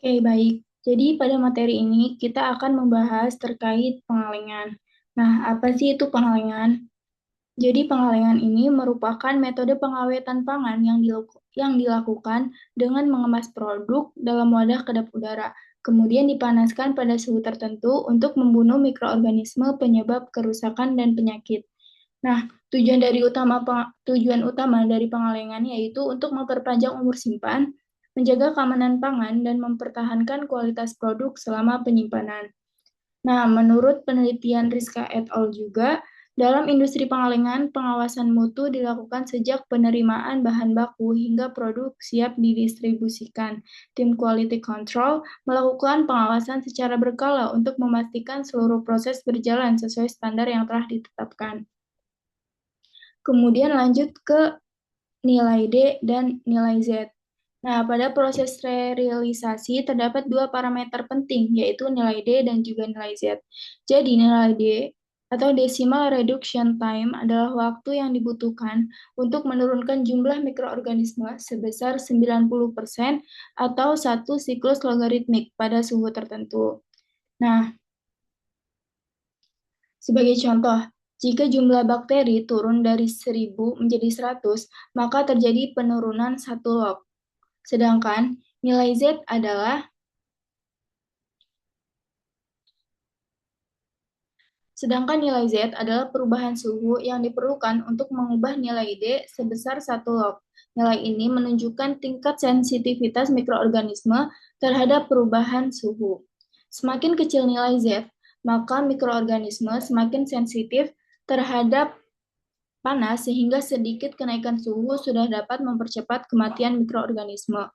Oke, baik. Jadi pada materi ini kita akan membahas terkait pengalengan. Nah, apa sih itu pengalengan? Jadi pengalengan ini merupakan metode pengawetan pangan yang dilakukan dengan mengemas produk dalam wadah kedap udara, kemudian dipanaskan pada suhu tertentu untuk membunuh mikroorganisme penyebab kerusakan dan penyakit. Nah, tujuan utama dari pengalengan yaitu untuk memperpanjang umur simpan, menjaga keamanan pangan, dan mempertahankan kualitas produk selama penyimpanan. Nah, menurut penelitian Rizka et al. Juga, dalam industri pengalengan, pengawasan mutu dilakukan sejak penerimaan bahan baku hingga produk siap didistribusikan. Tim Quality Control melakukan pengawasan secara berkala untuk memastikan seluruh proses berjalan sesuai standar yang telah ditetapkan. Kemudian lanjut ke nilai D dan nilai Z. Nah, pada proses sterilisasi terdapat dua parameter penting, yaitu nilai D dan juga nilai Z. Jadi, nilai D atau decimal reduction time adalah waktu yang dibutuhkan untuk menurunkan jumlah mikroorganisme sebesar 90% atau satu siklus logaritmik pada suhu tertentu. Nah, sebagai contoh, jika jumlah bakteri turun dari 1.000 menjadi 100, maka terjadi penurunan 1 log. Sedangkan nilai Z adalah perubahan suhu yang diperlukan untuk mengubah nilai D sebesar 1 log. Nilai ini menunjukkan tingkat sensitivitas mikroorganisme terhadap perubahan suhu. Semakin kecil nilai Z, maka mikroorganisme semakin sensitif terhadap panas sehingga sedikit kenaikan suhu sudah dapat mempercepat kematian mikroorganisme.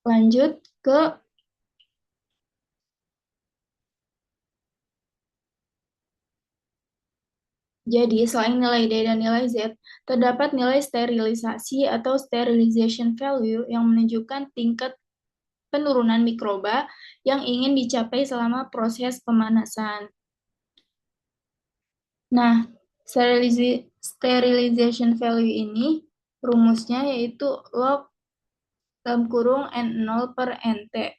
Lanjut ke Jadi, selain nilai D dan nilai Z, terdapat nilai sterilisasi atau sterilization value yang menunjukkan tingkat penurunan mikroba yang ingin dicapai selama proses pemanasan. Nah, sterilization value ini rumusnya yaitu log dalam kurung N0 per NT.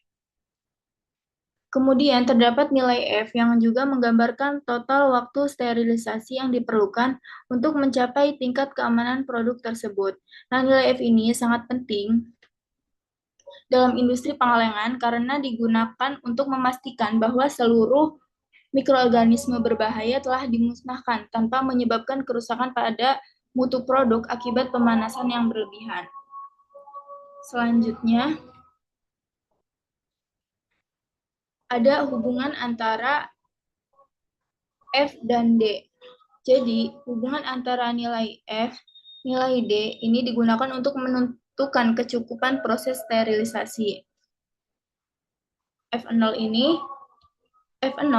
Kemudian terdapat nilai F yang juga menggambarkan total waktu sterilisasi yang diperlukan untuk mencapai tingkat keamanan produk tersebut. Nah, nilai F ini sangat penting dalam industri pengalengan karena digunakan untuk memastikan bahwa seluruh mikroorganisme berbahaya telah dimusnahkan tanpa menyebabkan kerusakan pada mutu produk akibat pemanasan yang berlebihan. Selanjutnya, ada hubungan antara F dan D. Jadi, hubungan antara nilai F, nilai D ini digunakan untuk menentukan kecukupan proses sterilisasi. F0 ini, F0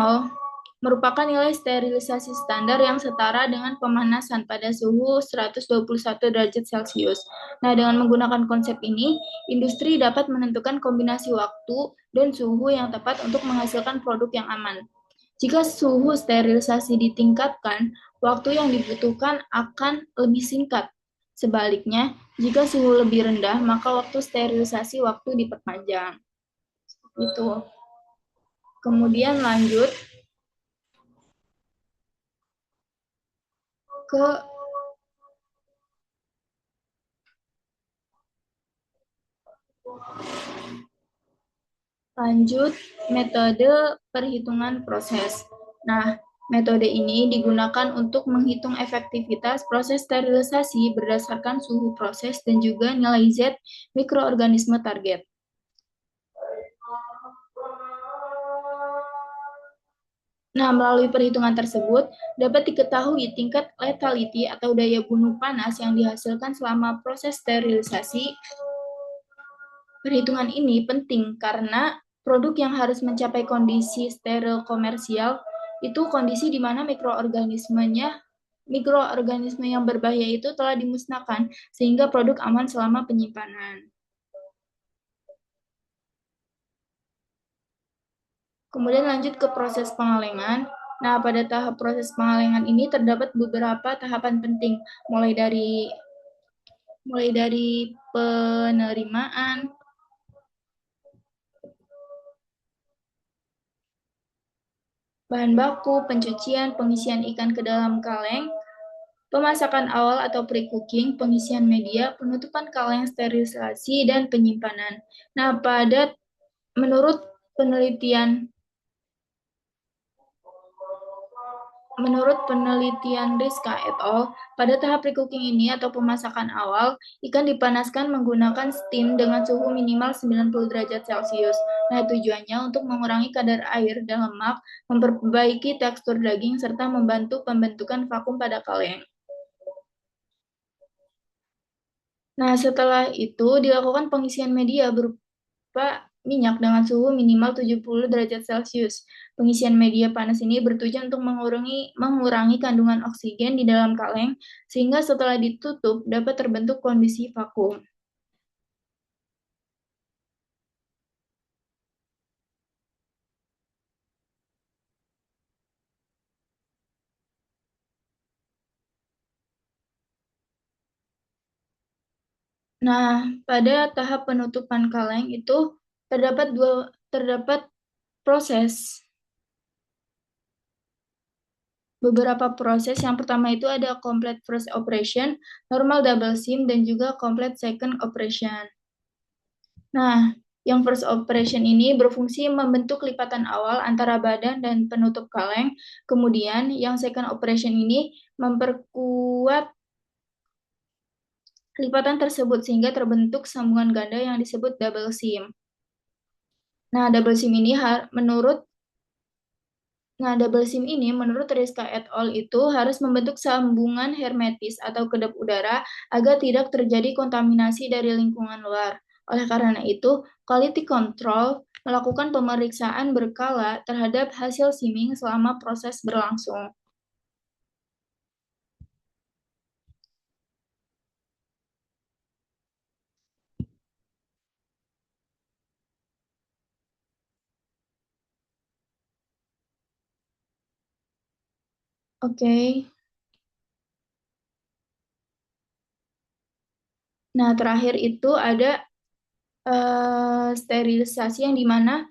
merupakan nilai sterilisasi standar yang setara dengan pemanasan pada suhu 121 derajat Celcius. Nah, dengan menggunakan konsep ini, industri dapat menentukan kombinasi waktu dan suhu yang tepat untuk menghasilkan produk yang aman. Jika suhu sterilisasi ditingkatkan, waktu yang dibutuhkan akan lebih singkat. Sebaliknya, jika suhu lebih rendah, maka waktu sterilisasi diperpanjang. Itu. Kemudian lanjut ke metode perhitungan proses. Nah, metode ini digunakan untuk menghitung efektivitas proses sterilisasi berdasarkan suhu proses dan juga nilai Z mikroorganisme target. Nah, melalui perhitungan tersebut, dapat diketahui tingkat lethality atau daya bunuh panas yang dihasilkan selama proses sterilisasi. Perhitungan ini penting karena produk yang harus mencapai kondisi steril komersial itu kondisi di mana mikroorganisme yang berbahaya itu telah dimusnahkan sehingga produk aman selama penyimpanan. Kemudian lanjut ke proses pengalengan. Nah, pada tahap proses pengalengan ini terdapat beberapa tahapan penting, mulai dari penerimaan, bahan baku, pencucian, pengisian ikan ke dalam kaleng, pemasakan awal atau pre-cooking, pengisian media, penutupan kaleng, sterilisasi, dan penyimpanan. Nah, menurut penelitian Menurut penelitian Rizka et al., pada tahap pre-cooking ini atau pemasakan awal, ikan dipanaskan menggunakan steam dengan suhu minimal 90 derajat Celcius. Nah, tujuannya untuk mengurangi kadar air dan lemak, memperbaiki tekstur daging, serta membantu pembentukan vakum pada kaleng. Nah, setelah itu dilakukan pengisian media berupa minyak dengan suhu minimal 70 derajat Celcius. Pengisian media panas ini bertujuan untuk mengurangi kandungan oksigen di dalam kaleng, sehingga setelah ditutup dapat terbentuk kondisi vakum. Nah, pada tahap penutupan kaleng itu terdapat proses beberapa proses. Yang pertama itu ada complete first operation, normal double seam, dan juga complete second operation. Nah, yang first operation ini berfungsi membentuk lipatan awal antara badan dan penutup kaleng. Kemudian, yang second operation ini memperkuat lipatan tersebut sehingga terbentuk sambungan ganda yang disebut double seam. Nah, double seam ini menurut double seam ini menurut Rizka et al. Itu harus membentuk sambungan hermetis atau kedap udara agar tidak terjadi kontaminasi dari lingkungan luar. Oleh karena itu, quality control melakukan pemeriksaan berkala terhadap hasil seaming selama proses berlangsung. Oke. Nah, terakhir itu ada sterilisasi yang dimana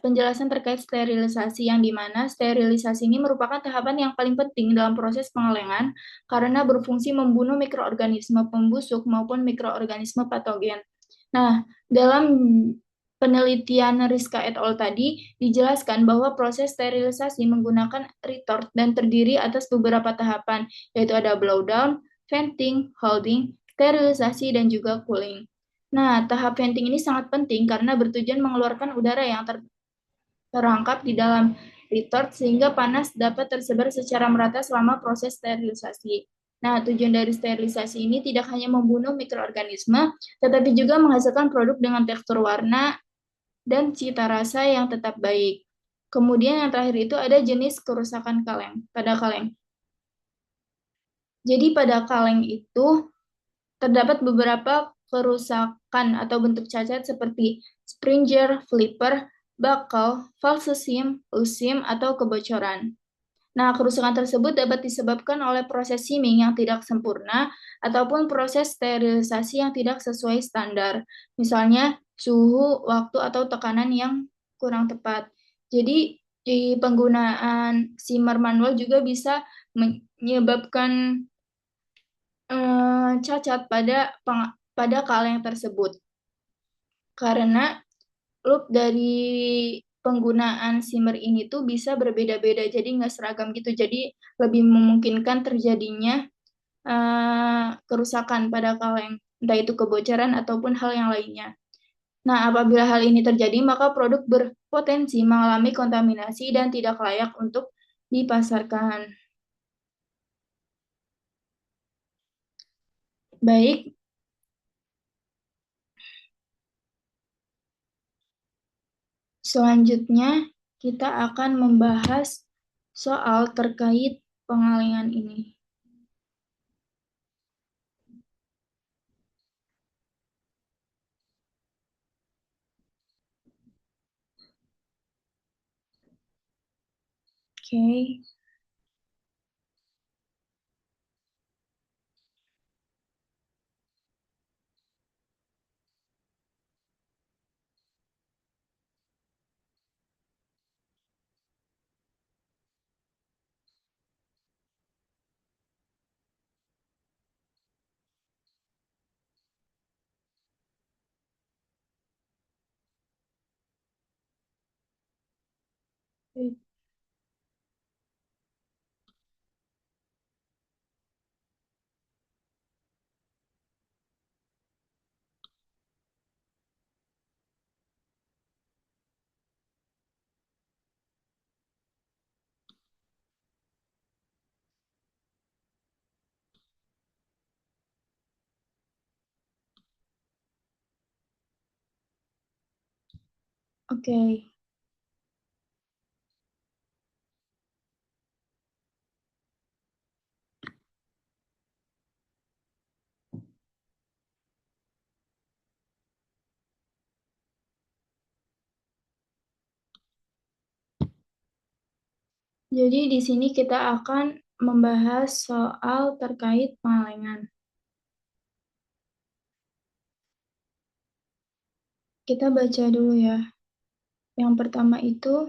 penjelasan terkait sterilisasi yang dimana sterilisasi ini merupakan tahapan yang paling penting dalam proses pengalengan karena berfungsi membunuh mikroorganisme pembusuk maupun mikroorganisme patogen. Nah, dalam penelitian Rizka et al. Tadi dijelaskan bahwa proses sterilisasi menggunakan retort dan terdiri atas beberapa tahapan, yaitu ada blowdown, venting, holding, sterilisasi, dan juga cooling. Nah, tahap venting ini sangat penting karena bertujuan mengeluarkan udara yang terangkap di dalam retort sehingga panas dapat tersebar secara merata selama proses sterilisasi. Nah, tujuan dari sterilisasi ini tidak hanya membunuh mikroorganisme, tetapi juga menghasilkan produk dengan tekstur warna dan cita rasa yang tetap baik. Kemudian yang terakhir itu ada jenis kerusakan pada kaleng. Jadi pada kaleng itu terdapat beberapa kerusakan atau bentuk cacat seperti springer, flipper, buckle, false seam, loose seam, atau kebocoran. Nah, kerusakan tersebut dapat disebabkan oleh proses seaming yang tidak sempurna ataupun proses sterilisasi yang tidak sesuai standar. Misalnya, suhu, waktu, atau tekanan yang kurang tepat. Jadi, di penggunaan simmer manual juga bisa menyebabkan cacat pada kaleng tersebut. Karena loop dari penggunaan simmer ini tuh bisa berbeda-beda, jadi nggak seragam gitu. Jadi lebih memungkinkan terjadinya kerusakan pada kaleng, entah itu kebocoran ataupun hal yang lainnya. Nah, apabila hal ini terjadi, maka produk berpotensi mengalami kontaminasi dan tidak layak untuk dipasarkan. Baik, selanjutnya kita akan membahas soal terkait pengalengan ini. Oke. Oke. Jadi di sini kita akan membahas soal terkait pengalengan. Kita baca dulu ya. Yang pertama itu,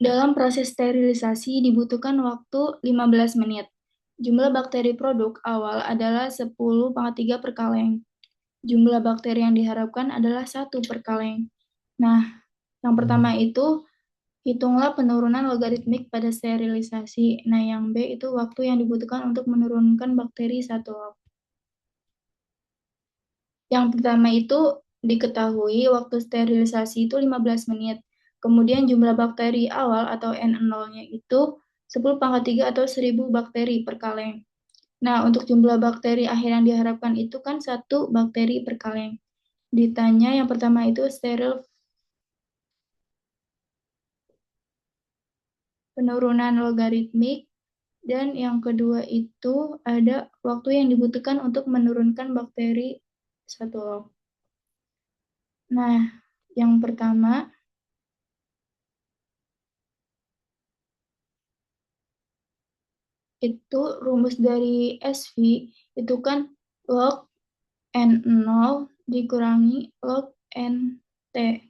dalam proses sterilisasi dibutuhkan waktu 15 menit. Jumlah bakteri produk awal adalah 10 pangkat 3 per kaleng. Jumlah bakteri yang diharapkan adalah 1 per kaleng. Nah, yang pertama itu, hitunglah penurunan logaritmik pada sterilisasi. Nah, yang B itu waktu yang dibutuhkan untuk menurunkan bakteri 1 log. Yang pertama itu diketahui waktu sterilisasi itu 15 menit. Kemudian jumlah bakteri awal atau N0-nya itu 10 pangkat 3 atau 1000 bakteri per kaleng. Nah, untuk jumlah bakteri akhir yang diharapkan itu kan 1 bakteri per kaleng. Ditanya yang pertama itu steril penurunan logaritmik, dan yang kedua itu ada waktu yang dibutuhkan untuk menurunkan bakteri 1 log. Nah, yang pertama itu rumus dari SV itu kan log N0 dikurangi log NT.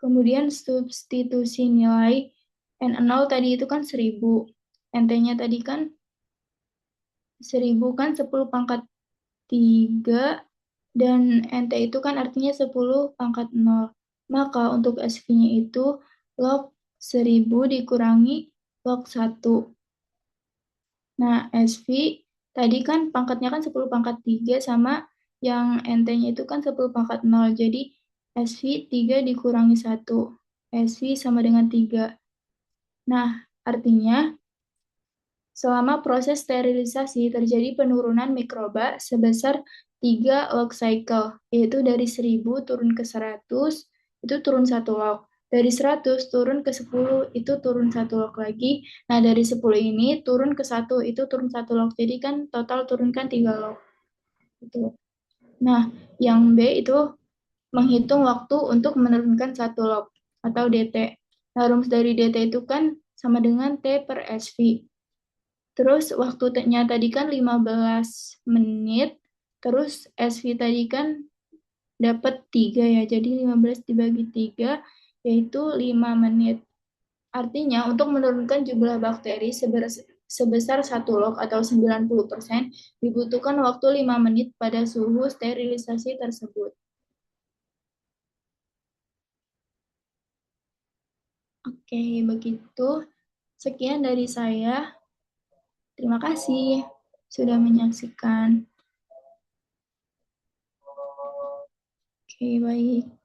Kemudian substitusi nilai N0 tadi itu kan 1000. NT-nya tadi kan 1000 kan 10 pangkat 3 dan NT itu kan artinya 10 pangkat 0. Maka untuk SV-nya itu log 1000 dikurangi log 1. Nah, SV tadi kan pangkatnya kan 10 pangkat 3 sama yang NT-nya itu kan 10 pangkat 0. Jadi SV 3 dikurangi 1. SV sama dengan 3. Nah, artinya selama proses sterilisasi terjadi penurunan mikroba sebesar 3 log cycle, yaitu dari 1000 turun ke 100, itu turun 1 log. Dari 100 turun ke 10, itu turun 1 log lagi. Nah, dari 10 ini turun ke 1, itu turun 1 log. Jadi kan total turunkan 3 log. Gitu. Nah, yang B itu menghitung waktu untuk menurunkan 1 log atau DT. Nah, rumus dari DT itu kan sama dengan T per SV. Terus waktunya tadi kan 15 menit, terus SV tadi kan dapat 3 ya, jadi 15 dibagi 3 yaitu 5 menit. Artinya untuk menurunkan jumlah bakteri sebesar 1 log atau 90% dibutuhkan waktu 5 menit pada suhu sterilisasi tersebut. Oke, begitu. Sekian dari saya. Terima kasih sudah menyaksikan. Oke, baik.